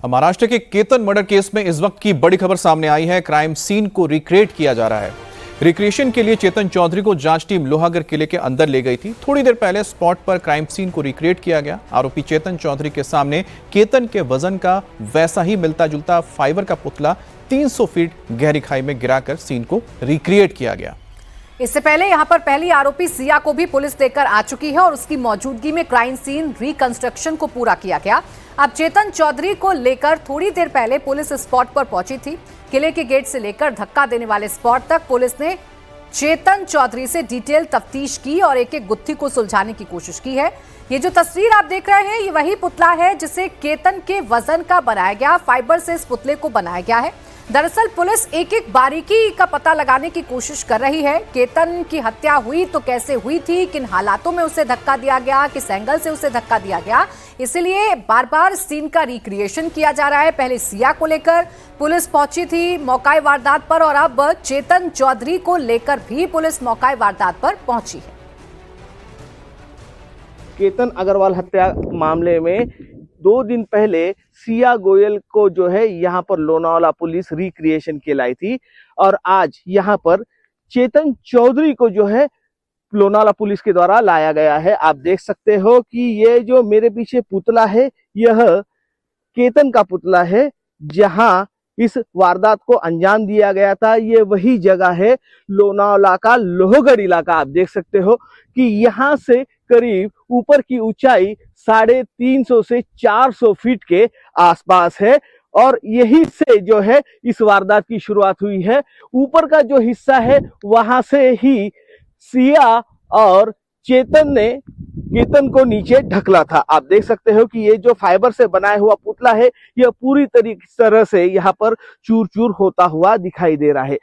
महाराष्ट्र के Ketan murder case में इस वक्त की बड़ी खबर सामने आई है। क्राइम सीन को रिक्रिएट किया जा रहा है। रिक्रिएशन के लिए चेतन चौधरी को जांच टीम लोहागढ़ किले के अंदर ले गई थी। थोड़ी देर पहले स्पॉट पर क्राइम सीन को रिक्रिएट किया गया। आरोपी चेतन चौधरी के सामने केतन के वजन का वैसा ही मिलता जुलता फाइबर का पुतला 300 फीट गहरी खाई में गिराकर सीन को रिक्रिएट किया गया। इससे पहले यहां पर पहली आरोपी सिया को भी पुलिस लेकर आ चुकी है और उसकी मौजूदगी में क्राइम सीन रिकंस्ट्रक्शन को पूरा किया गया। अब चेतन चौधरी को लेकर थोड़ी देर पहले पुलिस स्पॉट पर पहुंची थी। किले के गेट से लेकर धक्का देने वाले स्पॉट तक पुलिस ने चेतन चौधरी से डिटेल तफ्तीश की और एक एक गुत्थी को सुलझाने की कोशिश की है। ये जो तस्वीर आप देख रहे हैं, ये वही पुतला है जिसे केतन के वजन का बनाया गया, फाइबर से इस पुतले को बनाया गया है। दरअसल पुलिस एक एक बारीकी का पता लगाने की कोशिश कर रही है। केतन की हत्या हुई तो कैसे हुई थी, किन हालातों में उसे धक्का दिया गया, किस एंगल से उसे धक्का दिया गया, इसलिए बार बार सीन का रिक्रिएशन किया जा रहा है। पहले सिया को लेकर पुलिस पहुंची थी मौका वारदात पर और अब चेतन चौधरी को लेकर भी पुलिस मौका वारदात पर पहुंची है। केतन अग्रवाल हत्या मामले में 2 दिन पहले सिया गोयल को जो है यहाँ पर लोनावाला पुलिस रिक्रिएशन के लाई थी और आज यहाँ पर चेतन चौधरी को जो है लोनावाला पुलिस के द्वारा लाया गया है। आप देख सकते हो कि ये जो मेरे पीछे पुतला है, यह केतन का पुतला है जहां इस वारदात को अंजाम दिया गया था। ये वही जगह है लोनावाला का लोहगढ़ इलाका। आप देख सकते हो कि यहाँ से करीब ऊपर की ऊंचाई 350 से 400 फीट के आसपास है और यही से जो है इस वारदात की शुरुआत हुई है। ऊपर का जो हिस्सा है वहां से ही सिया और चेतन ने केतन को नीचे ढकला था। आप देख सकते हो कि ये जो फाइबर से बनाया हुआ पुतला है, यह पूरी तरह से यहाँ पर चूर चूर होता हुआ दिखाई दे रहा है।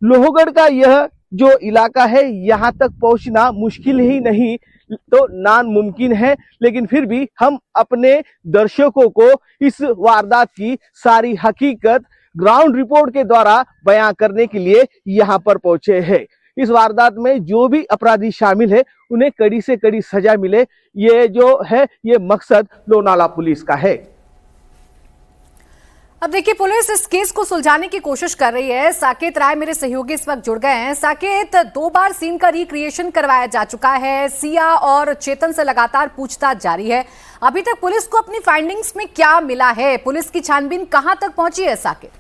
लोहगढ़ का यह जो इलाका है, यहाँ तक पहुंचना मुश्किल ही नहीं तो नामुमकिन है, लेकिन फिर भी हम अपने दर्शकों को इस वारदात की सारी हकीकत ग्राउंड रिपोर्ट के द्वारा बयां करने के लिए यहाँ पर पहुंचे हैं। इस वारदात में जो भी अपराधी शामिल है उन्हें कड़ी से कड़ी सजा मिले, ये जो है ये मकसद लोनावाला पुलिस का है। अब देखिए, पुलिस इस केस को सुलझाने की कोशिश कर रही है। साकेत राय मेरे सहयोगी इस वक्त जुड़ गए हैं। साकेत, 2 बार सीन का रिक्रिएशन करवाया जा चुका है। सिया और चेतन से लगातार पूछताछ जारी है। अभी तक पुलिस को अपनी फाइंडिंग्स में क्या मिला है? पुलिस की छानबीन कहां तक पहुंची है साकेत?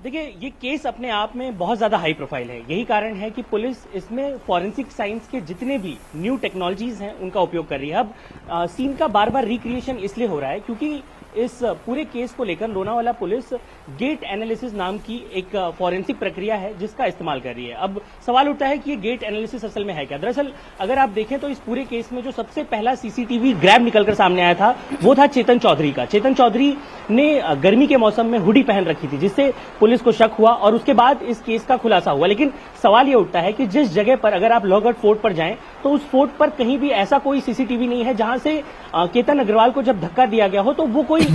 देखिए, ये केस अपने आप में बहुत ज़्यादा हाई प्रोफाइल है। यही कारण है कि पुलिस इसमें फॉरेंसिक साइंस के जितने भी न्यू टेक्नोलॉजीज हैं उनका उपयोग कर रही है। अब सीन का बार बार रिक्रिएशन इसलिए हो रहा है क्योंकि इस पूरे केस को लेकर लोनावाला पुलिस गेट एनालिसिस नाम की एक फॉरेंसिक प्रक्रिया है जिसका इस्तेमाल कर रही है। अब सवाल उठता है कि ये गेट एनालिसिस असल में है क्या। दरअसल अगर आप देखें तो इस पूरे केस में जो सबसे पहला सीसीटीवी ग्रैब निकलकर सामने आया था वो था चेतन चौधरी का। चेतन चौधरी ने गर्मी के मौसम में हुडी पहन रखी थी जिससे पुलिस को शक हुआ और उसके बाद इस केस का खुलासा हुआ। लेकिन सवाल ये उठता है कि जिस जगह पर अगर आप लोहगढ़ फोर्ट पर जाएं तो उस फोर्ट पर कहीं भी ऐसा कोई सीसीटीवी नहीं है जहां से केतन अग्रवाल को जब धक्का दिया गया हो तो वो कोई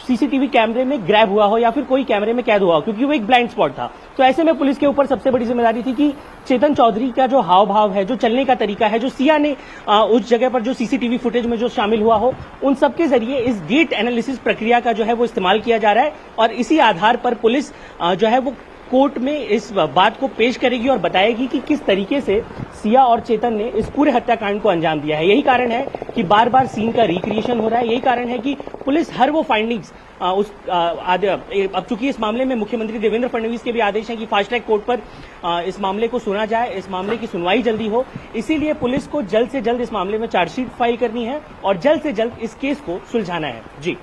सीसीटीवी कैमरे में ग्रैब हुआ हो या फिर कोई कैमरे में कैद हुआ हो, क्योंकि वो एक ब्लाइंड स्पॉट था। तो ऐसे में पुलिस के ऊपर सबसे बड़ी जिम्मेदारी थी कि चेतन चौधरी का जो हाव भाव है, जो चलने का तरीका है, जो सिया ने उस जगह पर जो सीसीटीवी फुटेज में जो शामिल हुआ हो, उन सब के जरिए इस गेट एनालिसिस प्रक्रिया का जो है वो इस्तेमाल किया जा रहा है और इसी आधार पर पुलिस जो है वो कोर्ट में इस बात को पेश करेगी और बताएगी कि किस तरीके से सिया और चेतन ने इस पूरे हत्याकांड को अंजाम दिया है। यही कारण है कि बार बार सीन का रिक्रिएशन हो रहा है। यही कारण है कि पुलिस हर वो फाइंडिंग्स अब चूंकि इस मामले में मुख्यमंत्री देवेंद्र फडणवीस के भी आदेश हैं कि फास्ट ट्रैक कोर्ट पर इस मामले को सुना जाए, इस मामले की सुनवाई जल्दी हो, इसीलिए पुलिस को जल्द से जल्द इस मामले में चार्जशीट फाइल करनी है और जल्द से जल्द इस केस को सुलझाना है। जी,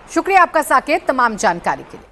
शुक्रिया आपका साकेत तमाम जानकारी के लिए।